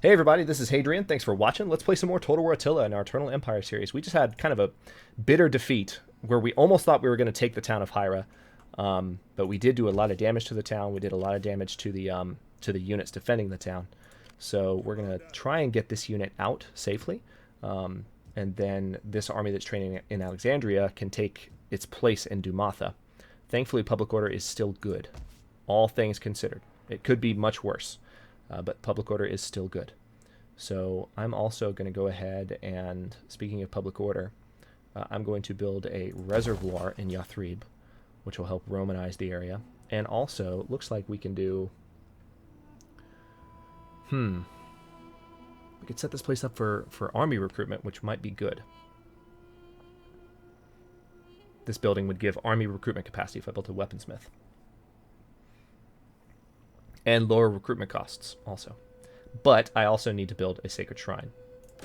Hey everybody, this is Hadrian. Thanks for watching. Let's play some more Total War Attila in our Eternal Empire series. We just had kind of a bitter defeat where we almost thought we were going to take the town of Hyra, but we did do a lot of damage to the town. We did a lot of damage to the units defending the town. So we're going to try and get this unit out safely, and then this army that's training in Alexandria can take its place in Dumatha. Thankfully, public order is still good, all things considered. It could be much worse. But public order is still good. So I'm also going to go ahead and, speaking of public order, I'm going to build a reservoir in Yathrib, which will help Romanize the area. And also, looks like we can do... We could set this place up for army recruitment, which might be good. This building would give army recruitment capacity if I built a weaponsmith. And lower recruitment costs also. But I also need to build a sacred shrine,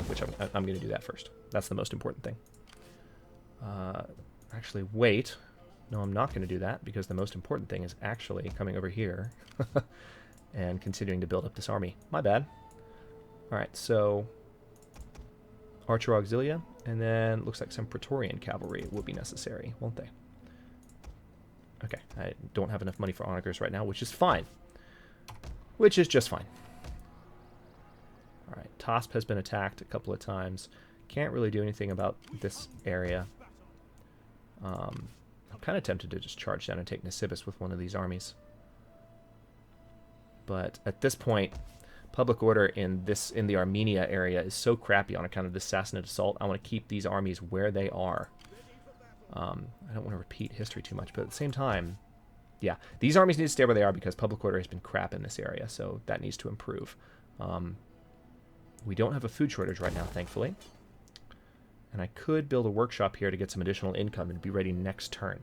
which I'm going to do that first. That's the most important thing. Actually, wait. No, I'm not going to do that, because the most important thing is actually coming over here and continuing to build up this army. My bad. Alright, so Archer Auxilia, and then looks like some Praetorian cavalry will be necessary, won't they? Okay, I don't have enough money for onagers right now, which is fine. Which is just fine. Alright, Tosp has been attacked a couple of times. Can't really do anything about this area. I'm kind of tempted to just charge down and take Nisibis with one of these armies. But at this point, public order in the Armenia area is so crappy on account of this Sassanid assault. I want to keep these armies where they are. I don't want to repeat history too much, but at the same time... Yeah, these armies need to stay where they are because public order has been crap in this area, so that needs to improve. We don't have a food shortage right now, thankfully. And I could build a workshop here to get some additional income and be ready next turn.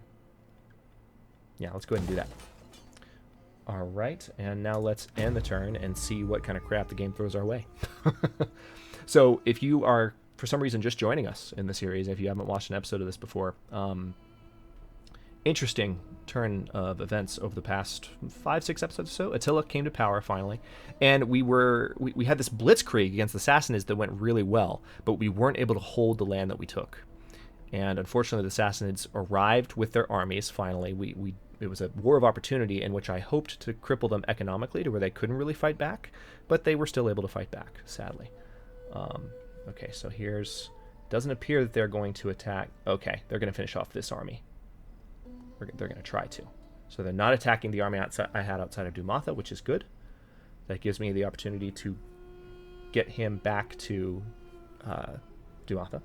Yeah, let's go ahead and do that. Alright, and now let's end the turn and see what kind of crap the game throws our way. So, if you are, for some reason, just joining us in the series, if you haven't watched an episode of this before, interesting turn of events over the past 5-6 episodes or so. Attila came to power finally, and we had this blitzkrieg against the Sassanids that went really well, but we weren't able to hold the land that we took. And unfortunately, the Sassanids arrived with their armies finally. It was a war of opportunity in which I hoped to cripple them economically to where they couldn't really fight back, but they were still able to fight back, sadly. Okay, so doesn't appear that they're going to attack. Okay, they're going to finish off this army. They're going to try to. So they're not attacking the army I had outside of Dumatha, which is good. That gives me the opportunity to get him back to Dumatha.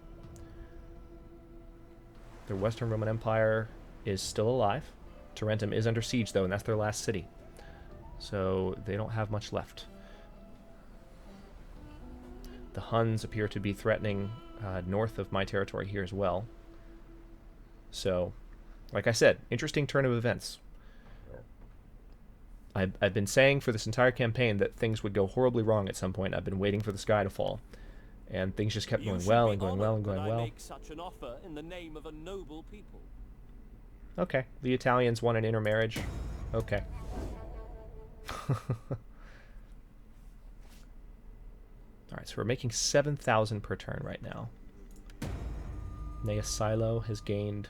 The Western Roman Empire is still alive. Tarentum is under siege, though, and that's their last city. So they don't have much left. The Huns appear to be threatening north of my territory here as well. So... like I said, interesting turn of events. I've been saying for this entire campaign that things would go horribly wrong at some point. I've been waiting for the sky to fall. And things just kept going well and going well and going well. I make such an offer in the name of a noble people. Okay, the Italians want an intermarriage. Okay. Alright, so we're making 7,000 per turn right now. Gnaeus Silo has gained...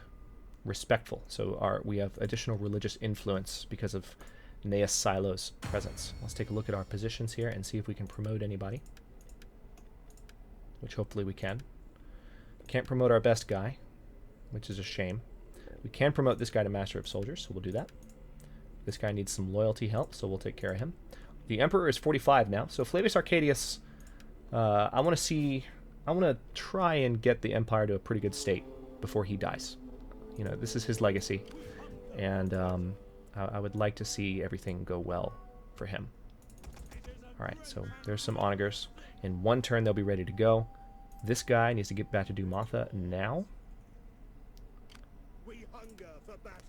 respectful, so we have additional religious influence because of Gnaeus Silo's presence. Let's take a look at our positions here and see if we can promote anybody, which hopefully we can. Can't promote our best guy, which is a shame. We can promote this guy to Master of Soldiers, so we'll do that. This guy needs some loyalty help, so we'll take care of him. The Emperor is 45 now, so Flavius Arcadius, I want to try and get the Empire to a pretty good state before he dies. You know, this is his legacy, and I would like to see everything go well for him. Alright, so there's some onagers. In one turn, they'll be ready to go. This guy needs to get back to Dumatha now.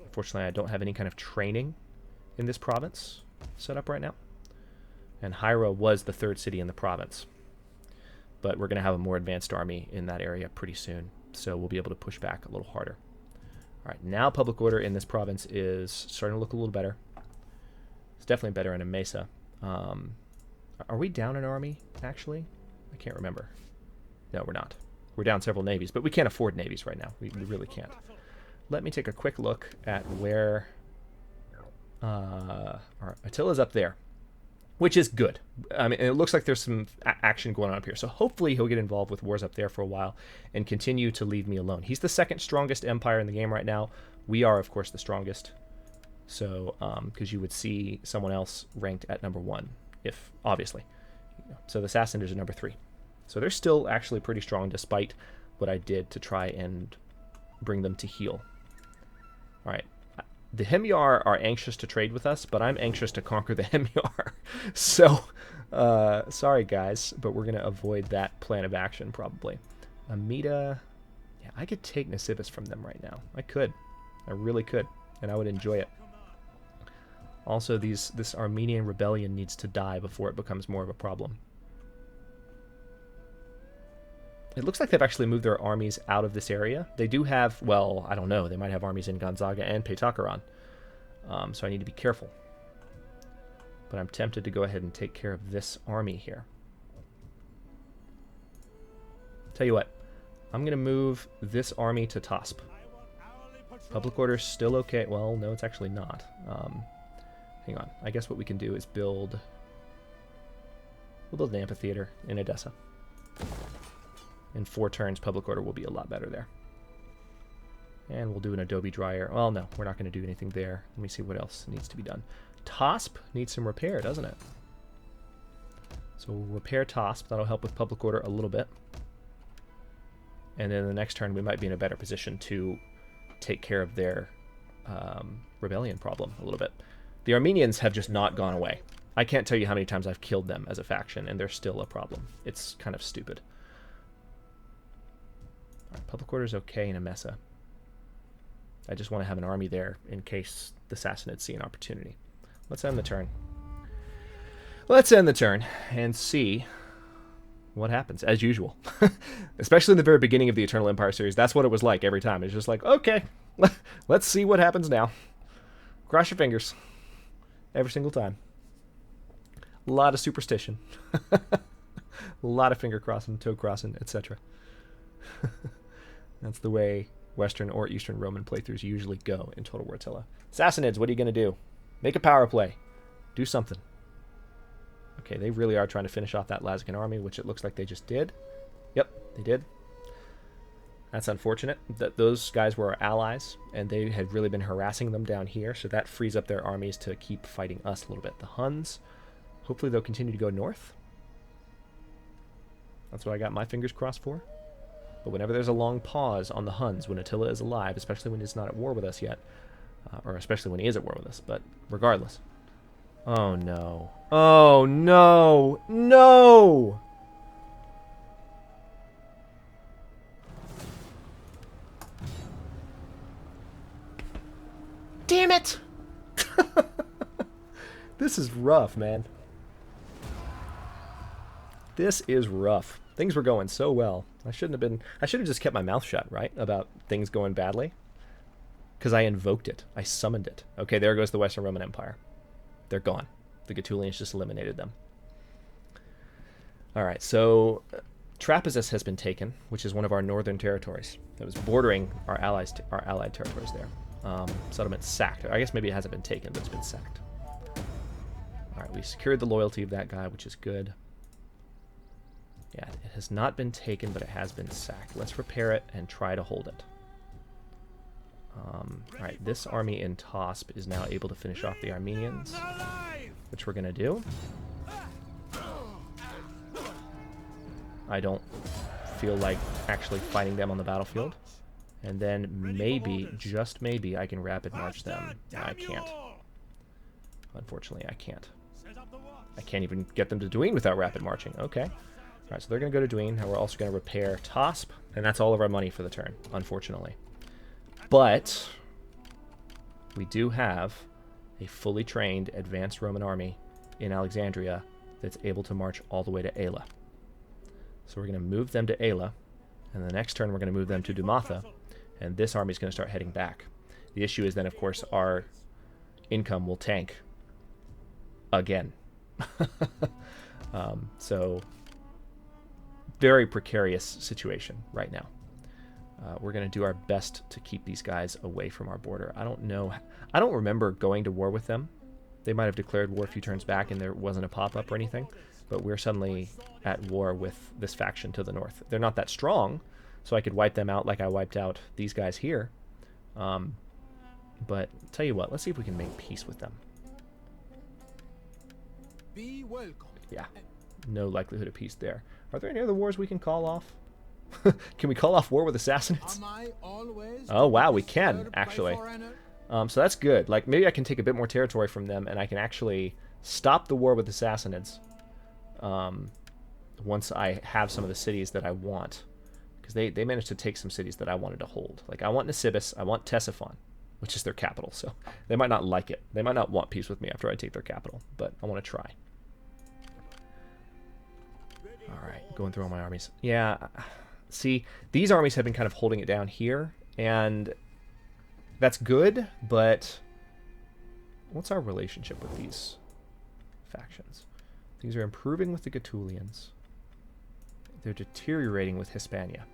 Unfortunately, I don't have any kind of training in this province set up right now. And Hyra was the third city in the province. But we're going to have a more advanced army in that area pretty soon, so we'll be able to push back a little harder. Alright, now public order in this province is starting to look a little better. It's definitely better in Emesa. Are we down an army, actually? I can't remember. No, we're not. We're down several navies, but we can't afford navies right now. We really can't. Let me take a quick look at where Attila's up there, which is good. I mean, it looks like there's some action going on up here. So hopefully he'll get involved with wars up there for a while and continue to leave me alone. He's the second strongest empire in the game right now. We are, of course, the strongest. So, because you would see someone else ranked at number 1, if, obviously. So the Sassanians are number 3. So they're still actually pretty strong despite what I did to try and bring them to heel. All right. The Himyar are anxious to trade with us, but I'm anxious to conquer the Himyar. So, sorry guys, but we're going to avoid that plan of action probably. Amida, yeah, I could take Nisibis from them right now. I could. I really could, and I would enjoy it. Also, this Armenian rebellion needs to die before it becomes more of a problem. It looks like they've actually moved their armies out of this area. They do have, well, I don't know, they might have armies in Gonzaga and Petakaran. So I need to be careful. But I'm tempted to go ahead and take care of this army here. Tell you what, I'm going to move this army to Tosp. Public order's still okay. Well, no, it's actually not. Hang on. I guess what we can do is we'll build an amphitheater in Edessa. In 4 turns, public order will be a lot better there. And we'll do an adobe dryer. Well, no, we're not going to do anything there. Let me see what else needs to be done. Tosp needs some repair, doesn't it? So we'll repair Tosp. That'll help with public order a little bit. And then the next turn, we might be in a better position to take care of their rebellion problem a little bit. The Armenians have just not gone away. I can't tell you how many times I've killed them as a faction, and they're still a problem. It's kind of stupid. Right, public order is okay in Emesa. I just want to have an army there in case the Sassanids see an opportunity. Let's end the turn. Let's end the turn and see what happens, as usual. Especially in the very beginning of the Eternal Empire series, that's what it was like every time. It's just like, okay, let's see what happens now. Cross your fingers. Every single time. A lot of superstition. A lot of finger crossing, toe crossing, etc. That's the way Western or Eastern Roman playthroughs usually go in Total War Attila. Sassanids, what are you going to do? Make a power play. Do something. Okay, they really are trying to finish off that Lazican army, which it looks like they just did. Yep, they did. That's unfortunate. That those guys were our allies, and they had really been harassing them down here, so that frees up their armies to keep fighting us a little bit. The Huns, hopefully they'll continue to go north. That's what I got my fingers crossed for. But whenever there's a long pause on the Huns, when Attila is alive, especially when he's not at war with us yet, or especially when he is at war with us, but regardless. Oh no. Oh no! No! Damn it! This is rough, man. This is rough. Things were going so well. I should have just kept my mouth shut, right? About things going badly. Because I invoked it. I summoned it. Okay, there goes the Western Roman Empire. They're gone. The Gaetulians just eliminated them. Alright, so Trapezus has been taken, which is one of our northern territories. It was bordering our allied territories there. Settlement sacked. I guess maybe it hasn't been taken, but it's been sacked. Alright, we secured the loyalty of that guy, which is good. Yeah, it has not been taken, but it has been sacked. Let's repair it and try to hold it. Alright, this army in Tosp is now able to finish off the Armenians, which we're going to do. I don't feel like actually fighting them on the battlefield. And then maybe, just maybe, I can rapid march them. I can't. Unfortunately, I can't. I can't even get them to Duin without rapid marching. Okay. Alright, so they're going to go to Duin, and we're also going to repair Tosp, and that's all of our money for the turn, unfortunately. But we do have a fully trained advanced Roman army in Alexandria that's able to march all the way to Ayla. So we're going to move them to Ayla, and the next turn we're going to move them to Dumatha, and this army is going to start heading back. The issue is then, of course, our income will tank again. So very precarious situation right now. We're going to do our best to keep these guys away from our border. I don't know. I don't remember going to war with them. They might have declared war a few turns back and there wasn't a pop-up or anything. But we're suddenly at war with this faction to the north. They're not that strong, so I could wipe them out like I wiped out these guys here. But tell you what, let's see if we can make peace with them. Be welcome. Yeah, no likelihood of peace there. Are there any other wars we can call off? Can we call off war with the Sassanians? Oh wow, we can actually. So that's good. Like maybe I can take a bit more territory from them, and I can actually stop the war with the Sassanids. Once I have some of the cities that I want, because they managed to take some cities that I wanted to hold. Like I want Nisibis, I want Ctesiphon, which is their capital. So they might not like it. They might not want peace with me after I take their capital, but I want to try. All right, going through all my armies. Yeah. See, these armies have been kind of holding it down here, and that's good, but what's our relationship with these factions? These are improving with the Gaetulians. They're deteriorating with Hispania.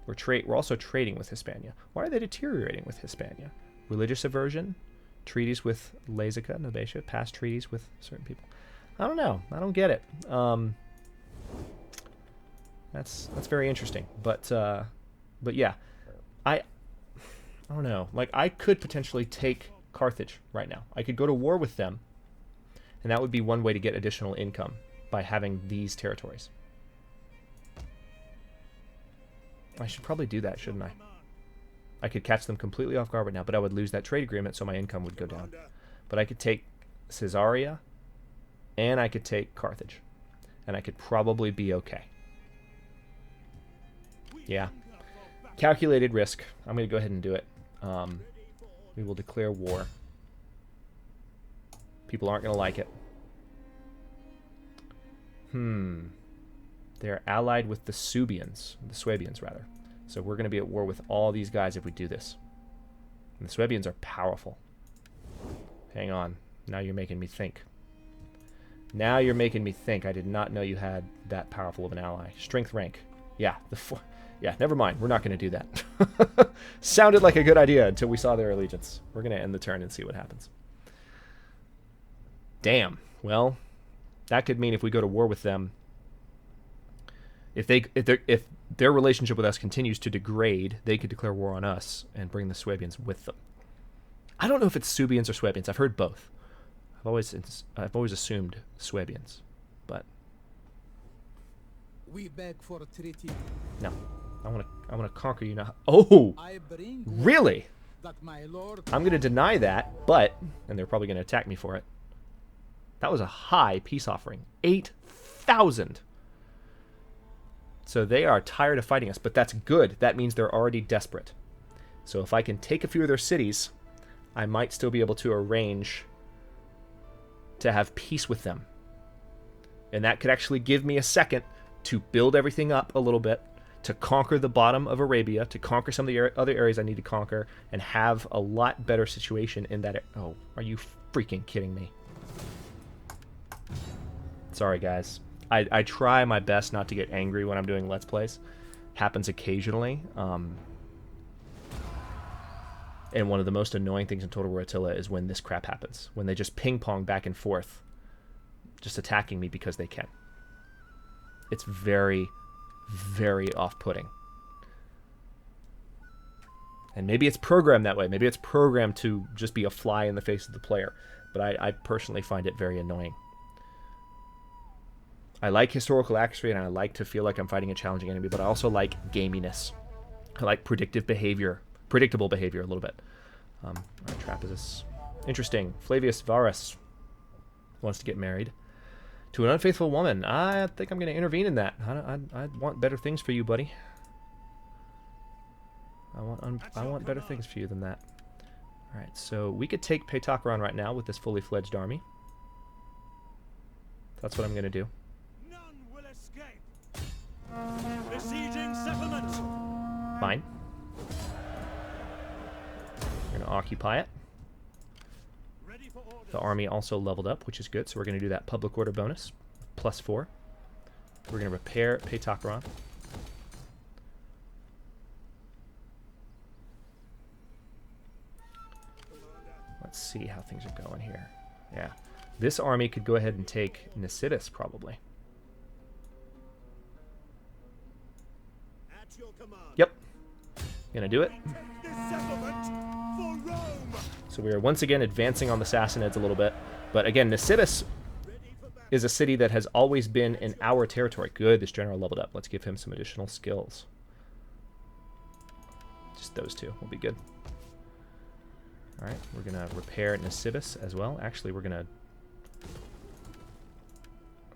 We're also trading with Hispania. Why are they deteriorating with Hispania? Religious aversion? Treaties with Lazica, Novatia? Past treaties with certain people? I don't know. I don't get it. That's very interesting, but yeah, I don't know. Like I could potentially take Carthage right now. I could go to war with them, and that would be one way to get additional income by having these territories. I should probably do that, shouldn't I? I could catch them completely off guard right now, but I would lose that trade agreement, so my income would go down. But I could take Caesarea, and I could take Carthage, and I could probably be okay. Yeah. Calculated risk. I'm going to go ahead and do it. We will declare war. People aren't going to like it. They're allied with the Suebians. The Swabians, rather. So we're going to be at war with all these guys if we do this. And the Swabians are powerful. Hang on. Now you're making me think. Now you're making me think. I did not know you had that powerful of an ally. Strength rank. Yeah, yeah, never mind. We're not going to do that. Sounded like a good idea until we saw their allegiance. We're going to end the turn and see what happens. Damn. Well, that could mean if we go to war with them, if their relationship with us continues to degrade, they could declare war on us and bring the Swabians with them. I don't know if it's Suebians or Swabians. I've heard both. I've always assumed Swabians, but we beg for a treaty. No. I want to conquer you now. Oh, really? That my lord I'm going to deny that, but, and they're probably going to attack me for it. That was a high peace offering. 8,000. So they are tired of fighting us, but that's good. That means they're already desperate. So if I can take a few of their cities, I might still be able to arrange to have peace with them. And that could actually give me a second to build everything up a little bit, to conquer the bottom of Arabia, to conquer some of the other areas I need to conquer, and have a lot better situation in that. Oh, are you freaking kidding me? Sorry, guys. I try my best not to get angry when I'm doing Let's Plays. Happens occasionally. And one of the most annoying things in Total War Attila is when this crap happens. When they just ping-pong back and forth, just attacking me because they can. It's very, very off-putting. And maybe it's programmed that way. Maybe it's programmed to just be a fly in the face of the player. But I personally find it very annoying. I like historical accuracy, and I like to feel like I'm fighting a challenging enemy, but I also like gaminess. I like predictable behavior a little bit. All right, Trapezus. Interesting. Flavius Varus wants to get married to an unfaithful woman. I think I'm going to intervene in that. I want better things for you, buddy. I want better things for you than that. All right, so we could take Petakaran right now with this fully fledged army. That's what I'm going to do. None will escape. Besieging settlement. Fine. We're going to occupy it. Ready for orders. The army also leveled up, which is good, so we're going to do that public order bonus. +4. We're going to repair Paytakaran. Let's see how things are going here. Yeah. This army could go ahead and take Nicetis, probably. At your command. Yep. Gonna do it. This settlement for Rome. So we are once again advancing on the Sassanids a little bit. But again, Nicetis is a city that has always been in our territory. Good, this general leveled up. Let's give him some additional skills. Just those two will be good. All right, we're going to repair Nicetis as well. Actually, we're going to...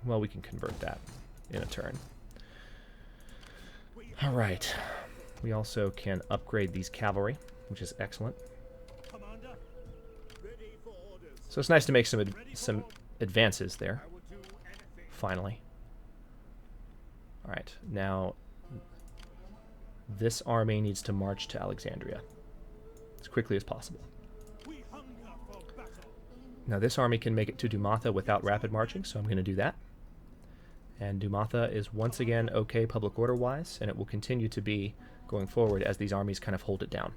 Well, we can convert that in a turn. All right. We also can upgrade these cavalry, which is excellent. Commander, ready for orders. So it's nice to make some advances there. I will do anything. Finally. All right, now this army needs to march to Alexandria as quickly as possible. We hunger for battle. Now this army can make it to Dumatha without rapid marching, so I'm going to do that. And Dumatha is once again okay public order-wise, and it will continue to be going forward as these armies kind of hold it down.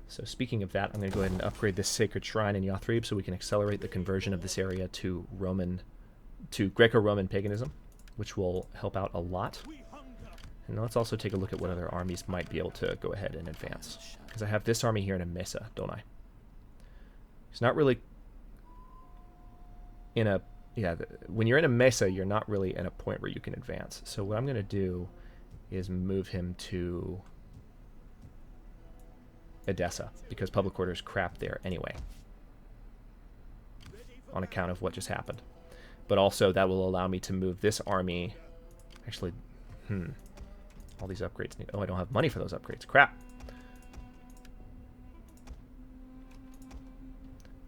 So speaking of that, I'm going to go ahead and upgrade this sacred shrine in Yathrib so we can accelerate the conversion of this area to Greco-Roman paganism, which will help out a lot. We hunger. And let's also take a look at what other armies might be able to go ahead and advance. Because I have this army here in Emesa, don't I? It's not really in a... Yeah, when you're in Emesa, you're not really in a point where you can advance. So what I'm going to do is move him to Edessa, because public order is crap there anyway, on account of what just happened. But also, that will allow me to move this army... Actually, all these upgrades need... Oh, I don't have money for those upgrades. Crap.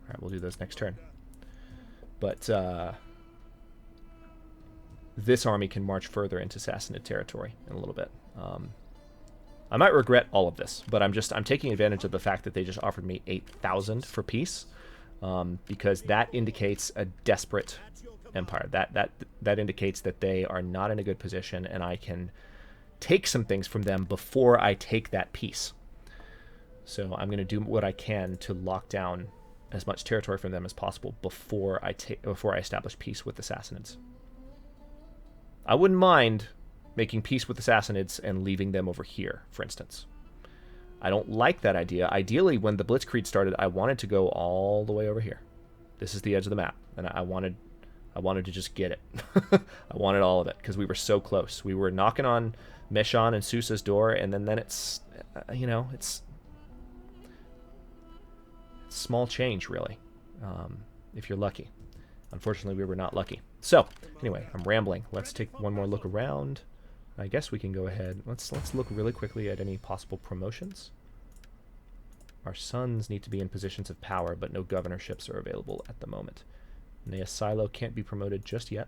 Alright, we'll do those next turn. But this army can march further into Sassanid territory in a little bit. I might regret all of this, but I'm taking advantage of the fact that they just offered me 8,000 for peace, because that indicates a desperate empire. That indicates that they are not in a good position, and I can take some things from them before I take that peace. So I'm going to do what I can to lock down as much territory from them as possible before I establish peace with the Sassanids. I wouldn't mind making peace with the Sassanids and leaving them over here, for instance. I don't like that idea. Ideally, when the Blitzkrieg started, I wanted to go all the way over here. This is the edge of the map, and I wanted to just get it. I wanted all of it because we were so close. We were knocking on Meshon and Susa's door, and then it's it's small change, really, if you're lucky. Unfortunately, we were not lucky. So, anyway, I'm rambling. Let's take one more look around. I guess we can go ahead. Let's look really quickly at any possible promotions. Our sons need to be in positions of power, but no governorships are available at the moment. Nea Silo can't be promoted just yet.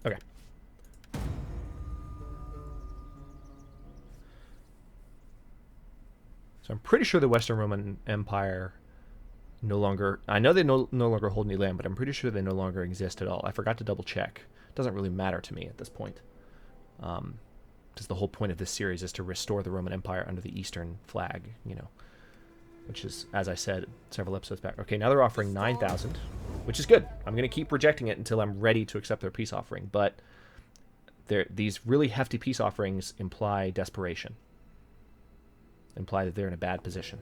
Okay. So I'm pretty sure the Western Roman Empire no longer... I know they no longer hold any land, but I'm pretty sure they no longer exist at all. I forgot to double check. It doesn't really matter to me at this point. Because the whole point of this series is to restore the Roman Empire under the Eastern flag, which is, as I said several episodes back. Okay, now they're offering 9,000, which is good. I'm going to keep rejecting it until I'm ready to accept their peace offering, but these really hefty peace offerings imply desperation. Imply that they're in a bad position.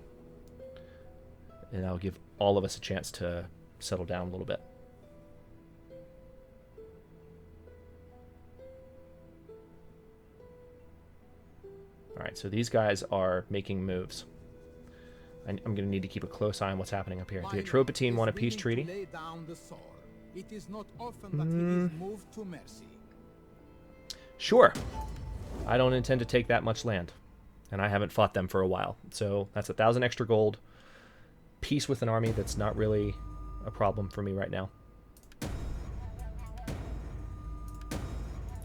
And that'll give all of us a chance to settle down a little bit. Alright, so these guys are making moves. I'm going to need to keep a close eye on what's happening up here. The Atropatene want a peace treaty. It is not often that he is moved to mercy. Sure. I don't intend to take that much land. And I haven't fought them for a while. So that's 1,000 extra gold. Peace with an army that's not really a problem for me right now.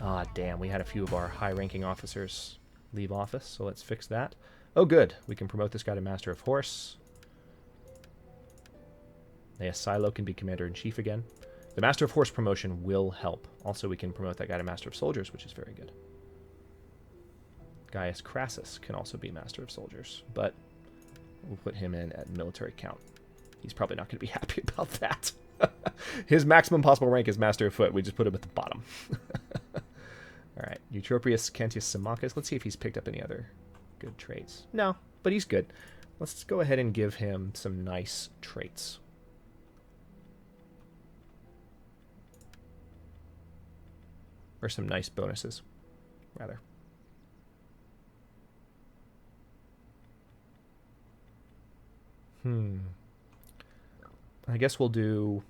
Ah, damn. We had a few of our high-ranking officers leave office, so let's fix that. Oh, good. We can promote this guy to Master of Horse. Yes, Silo can be Commander-in-Chief again. The Master of Horse promotion will help. Also, we can promote that guy to Master of Soldiers, which is very good. Gaius Crassus can also be Master of Soldiers, but we'll put him in at military count. He's probably not going to be happy about that. His maximum possible rank is Master of Foot. We just put him at the bottom. All right, Eutropius Cantius Symmachus. Let's see if he's picked up any other good traits. No, but he's good. Let's go ahead and give him some nice traits. Or some nice bonuses, rather. I guess we'll do...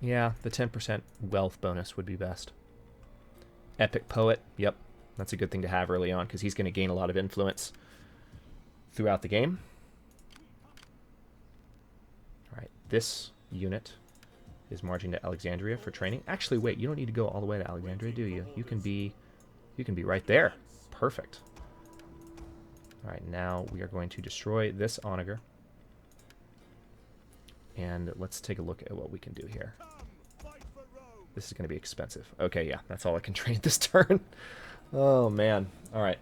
Yeah, the 10% wealth bonus would be best. Epic Poet, yep. That's a good thing to have early on, because he's going to gain a lot of influence throughout the game. Alright, this unit is marching to Alexandria for training. Actually, wait, you don't need to go all the way to Alexandria, do you? You can be right there. Perfect. Alright, now we are going to destroy this onager. And let's take a look at what we can do here. This is going to be expensive. Okay, yeah, that's all I can train this turn. Oh, man. All right.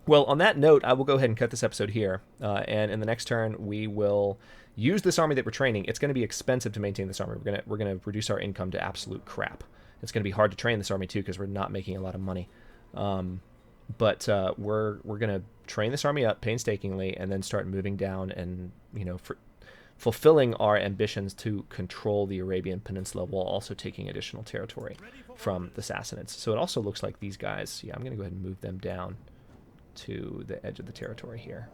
Well, on that note, I will go ahead and cut this episode here. And in the next turn, we will use this army that we're training. It's going to be expensive to maintain this army. We're going to reduce our income to absolute crap. It's going to be hard to train this army, too, because we're not making a lot of money. But we're going to train this army up painstakingly and then start moving down and, you know, fulfilling our ambitions to control the Arabian Peninsula while also taking additional territory from the Sassanids. So it also looks like these guys, yeah, I'm going to go ahead and move them down to the edge of the territory here.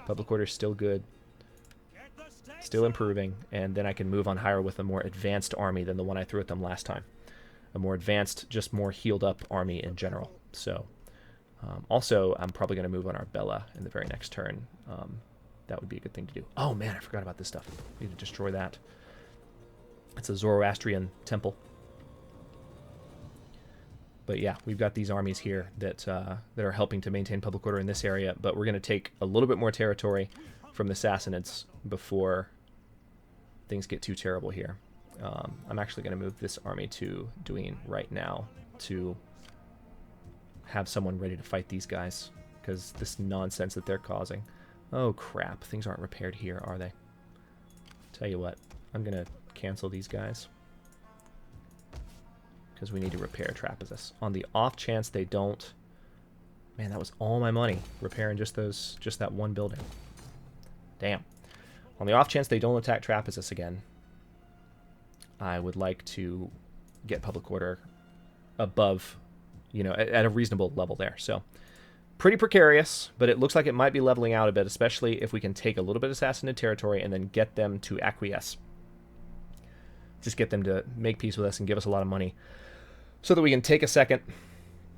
Public order is still good, still improving, and then I can move on higher with a more advanced army than the one I threw at them last time. A more advanced, just more healed up army in general. So also, I'm probably going to move on Arbella in the very next turn. That would be a good thing to do. Oh man, I forgot about this stuff. We need to destroy that. It's a Zoroastrian temple. But yeah, we've got these armies here that are helping to maintain public order in this area, but we're going to take a little bit more territory from the Sassanids before things get too terrible here. I'm actually going to move this army to Duin right now to have someone ready to fight these guys, because this nonsense that they're causing. Oh crap, things aren't repaired here, are they? Tell you what, I'm going to cancel these guys, because we need to repair Trapezus. On the off chance they don't... Man, that was all my money, repairing just that one building. Damn. On the off chance they don't attack Trapezus again, I would like to get public order above, you know, at a reasonable level there. So, pretty precarious, but it looks like it might be leveling out a bit, especially if we can take a little bit of Sassanid territory and then get them to acquiesce. Just get them to make peace with us and give us a lot of money so that we can take a second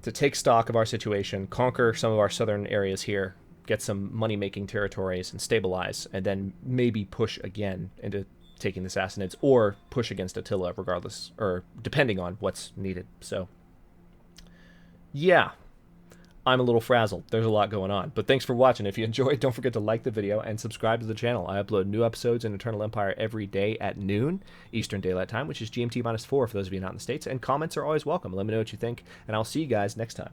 to take stock of our situation, conquer some of our southern areas here, get some money-making territories and stabilize, and then maybe push again into taking the Sassanids or push against Attila, regardless, or depending on what's needed. So, yeah. I'm a little frazzled. There's a lot going on. But thanks for watching. If you enjoyed, don't forget to like the video and subscribe to the channel. I upload new episodes in Eternal Empire every day at noon Eastern Daylight Time, which is GMT -4 for those of you not in the States. And comments are always welcome. Let me know what you think, and I'll see you guys next time.